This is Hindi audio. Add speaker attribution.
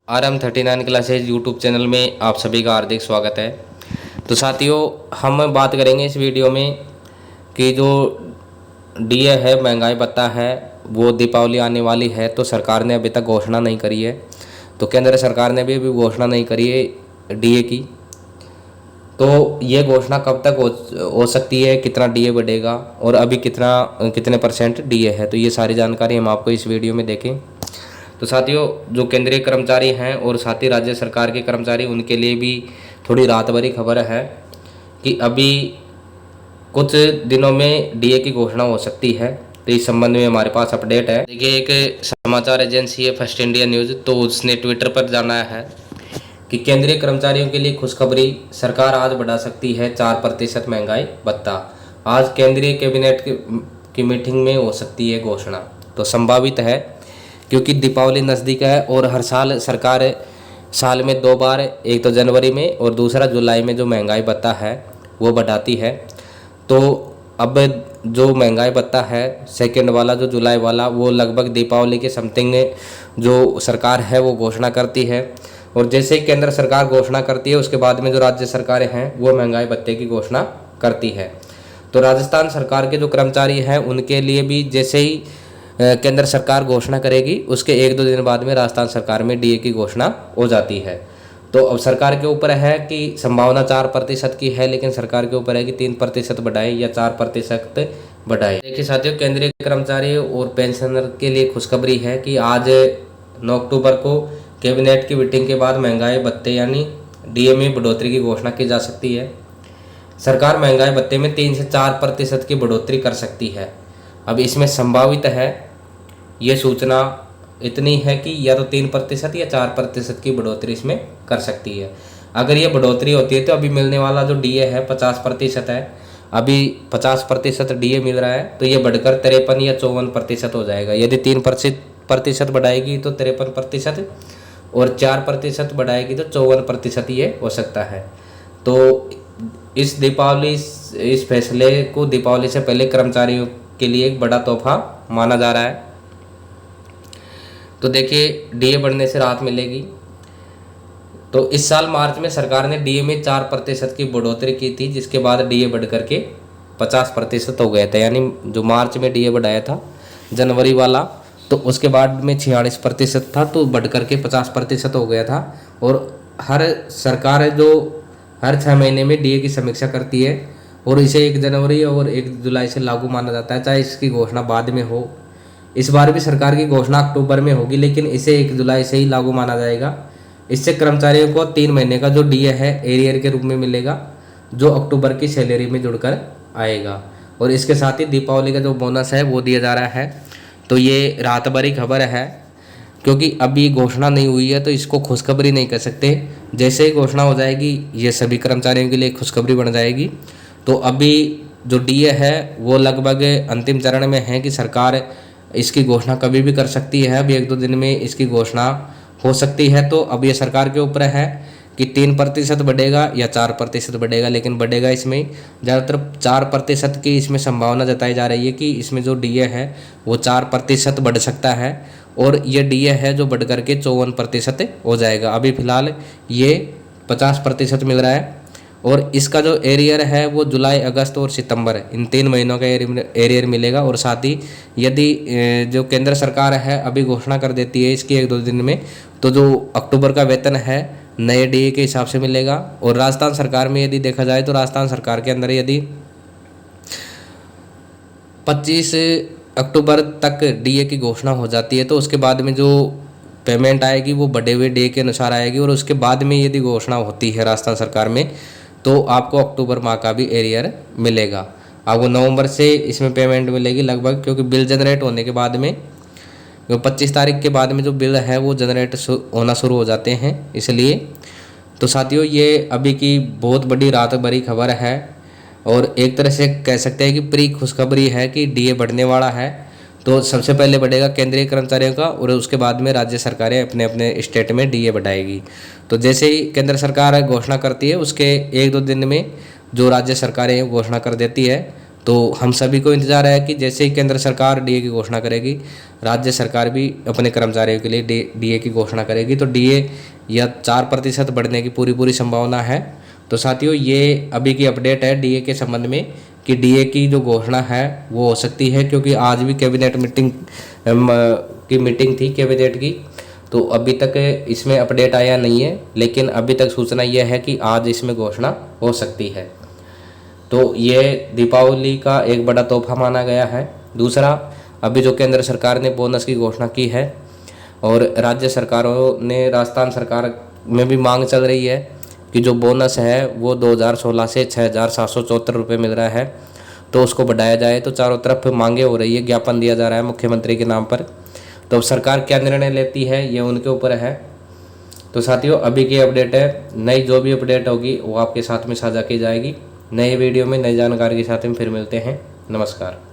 Speaker 1: RM39 क्लासेज यूट्यूब चैनल में आप सभी का हार्दिक स्वागत है। तो साथियों, हम बात करेंगे इस वीडियो में कि जो डीए है, महंगाई भत्ता है, वो दीपावली आने वाली है तो सरकार ने अभी तक घोषणा नहीं करी है। तो केंद्र सरकार ने भी अभी घोषणा नहीं करी है डीए की। तो ये घोषणा कब तक हो सकती है, कितना डीए बढ़ेगा और अभी कितने परसेंट डीए है, तो ये सारी जानकारी हम आपको इस वीडियो में देखें। तो साथियों, जो केंद्रीय कर्मचारी हैं और साथ ही राज्य सरकार के कर्मचारी, उनके लिए भी थोड़ी राहत भरी खबर है कि अभी कुछ दिनों में डीए की घोषणा हो सकती है। तो इस संबंध में हमारे पास अपडेट है। देखिए, एक समाचार एजेंसी है फर्स्ट इंडिया न्यूज़, तो उसने ट्विटर पर जाना है कि केंद्रीय कर्मचारियों के लिए खुशखबरी, सरकार आज बढ़ा सकती है 4% महंगाई भत्ता। आज केंद्रीय कैबिनेट की मीटिंग में हो सकती है घोषणा। तो संभावित है, क्योंकि दीपावली नज़दीक है और हर साल सरकार साल में 2 बार, एक तो जनवरी में और दूसरा जुलाई में जो महंगाई भत्ता है वो बढ़ाती है। तो अब जो महंगाई भत्ता है सेकेंड वाला, जो जुलाई वाला, वो लगभग दीपावली के समथिंग जो सरकार है वो घोषणा करती है। और जैसे ही केंद्र सरकार घोषणा करती है, उसके बाद में जो राज्य सरकारें हैं वो महंगाई भत्ते की घोषणा करती है। तो राजस्थान सरकार के जो कर्मचारी हैं उनके लिए भी जैसे ही केंद्र सरकार घोषणा करेगी, उसके 1-2 दिन बाद में राजस्थान सरकार में डीए की घोषणा हो जाती है। तो अब सरकार के ऊपर है कि संभावना 4% की है, लेकिन सरकार के ऊपर है कि 3% बढ़ाए या 4% बढ़ाए। देखिए साथियों, केंद्रीय कर्मचारी और पेंशनर के लिए खुशखबरी है कि आज 9 अक्टूबर को कैबिनेट की मीटिंग के बाद महंगाई भत्ते यानी डीए में बढ़ोतरी की घोषणा की जा सकती है। सरकार महंगाई भत्ते में 3 से 4% की बढ़ोतरी कर सकती है। अब इसमें संभावित है, ये सूचना इतनी है कि या तो 3% या 4% की बढ़ोतरी इसमें कर सकती है। अगर ये बढ़ोतरी होती है तो अभी मिलने वाला जो डीए है 50% है। अभी 50% डीए मिल रहा है, तो ये बढ़कर 53 या 54% हो जाएगा। यदि 3% बढ़ाएगी तो 53%, और 4% बढ़ाएगी तो 54% ये हो सकता है। तो इस फैसले को दीपावली से पहले कर्मचारियों के लिए एक बड़ा तोहफा माना जा रहा है। तो देखिए, डीए बढ़ने से राहत मिलेगी। तो इस साल मार्च में सरकार ने डीए में 4% की बढ़ोतरी की थी, जिसके बाद डीए बढ़ करके 50% हो गया था। यानी जो मार्च में डीए बढ़ाया था जनवरी वाला, तो उसके बाद में 46% था, तो बढ़ करके 50% हो गया था। और हर सरकार जो हर 6 महीने में डीए की समीक्षा करती है और इसे 1 जनवरी और 1 जुलाई से लागू माना जाता है, चाहे इसकी घोषणा बाद में हो। इस बार भी सरकार की घोषणा अक्टूबर में होगी, लेकिन इसे 1 जुलाई से ही लागू माना जाएगा। इससे कर्मचारियों को 3 महीने का जो डीए है एरियर के रूप में मिलेगा, जो अक्टूबर की सैलरी में जुड़कर आएगा। और इसके साथ ही दीपावली का जो बोनस है वो दिया जा रहा है। तो ये राहत भरी खबर है, क्योंकि अभी घोषणा नहीं हुई है तो इसको खुशखबरी नहीं कह सकते। जैसे ही घोषणा हो जाएगी, ये सभी कर्मचारियों के लिए खुशखबरी बन जाएगी। तो अभी जो डीए है वो लगभग अंतिम चरण में है कि सरकार इसकी घोषणा कभी भी कर सकती है। अभी 1-2 दिन में इसकी घोषणा हो सकती है। तो अब ये सरकार के ऊपर है कि 3% बढ़ेगा या 4% बढ़ेगा, लेकिन बढ़ेगा इसमें ज़्यादातर 4% की इसमें संभावना जताई जा रही है कि इसमें जो डीए है वो 4% बढ़ सकता है। और ये डीए है जो बढ़ करके 54% हो जाएगा। अभी फ़िलहाल ये 50% मिल रहा है, और इसका जो एरियर है वो जुलाई, अगस्त और सितंबर, इन 3 महीनों का एरियर मिलेगा। और साथ ही यदि जो केंद्र सरकार है अभी घोषणा कर देती है इसकी 1-2 दिन में, तो जो अक्टूबर का वेतन है नए डीए के हिसाब से मिलेगा। और राजस्थान सरकार में यदि देखा जाए तो राजस्थान सरकार के अंदर यदि 25 अक्टूबर तक डीए की घोषणा हो जाती है, तो उसके बाद में जो पेमेंट आएगी वो बढ़े हुए डीए के अनुसार आएगी। और उसके बाद में यदि घोषणा होती है राजस्थान सरकार में, तो आपको अक्टूबर माह का भी एरियर मिलेगा। आपको नवंबर से इसमें पेमेंट मिलेगी लगभग, क्योंकि बिल जनरेट होने के बाद में 25 तारीख के बाद में जो बिल है वो जनरेट होना शुरू हो जाते हैं, इसलिए। तो साथियों, ये अभी की बहुत बड़ी राहत भरी खबर है, और एक तरह से कह सकते हैं कि प्री खुशखबरी है कि डीए बढ़ने वाला है। तो सबसे पहले बढ़ेगा केंद्रीय कर्मचारियों का, और उसके बाद में राज्य सरकारें अपने अपने स्टेट में डीए बढ़ाएगी। तो जैसे ही केंद्र सरकार घोषणा करती है, उसके 1-2 दिन में जो राज्य सरकारें घोषणा कर देती है, तो हम सभी को इंतज़ार है कि जैसे ही केंद्र सरकार डीए की घोषणा करेगी, राज्य सरकार भी अपने कर्मचारियों के लिए डीए की घोषणा करेगी। तो डीए या 4% बढ़ने की पूरी संभावना है। तो साथियों, ये अभी की अपडेट है डीए के संबंध में कि डीए की जो घोषणा है वो हो सकती है, क्योंकि आज भी कैबिनेट मीटिंग थी कैबिनेट की। तो अभी तक इसमें अपडेट आया नहीं है, लेकिन अभी तक सूचना यह है कि आज इसमें घोषणा हो सकती है। तो ये दीपावली का एक बड़ा तोहफा माना गया है। दूसरा, अभी जो केंद्र सरकार ने बोनस की घोषणा की है और राज्य सरकारों ने, राजस्थान सरकार में भी मांग चल रही है कि जो बोनस है वो 2016 से 6,774 रुपये मिल रहा है, तो उसको बढ़ाया जाए। तो चारों तरफ मांगे हो रही है, ज्ञापन दिया जा रहा है मुख्यमंत्री के नाम पर। तो सरकार क्या निर्णय लेती है ये उनके ऊपर है। तो साथियों, अभी की अपडेट है, नई जो भी अपडेट होगी वो आपके साथ में साझा की जाएगी। नए वीडियो में नई जानकारी के साथ में फिर मिलते हैं। नमस्कार।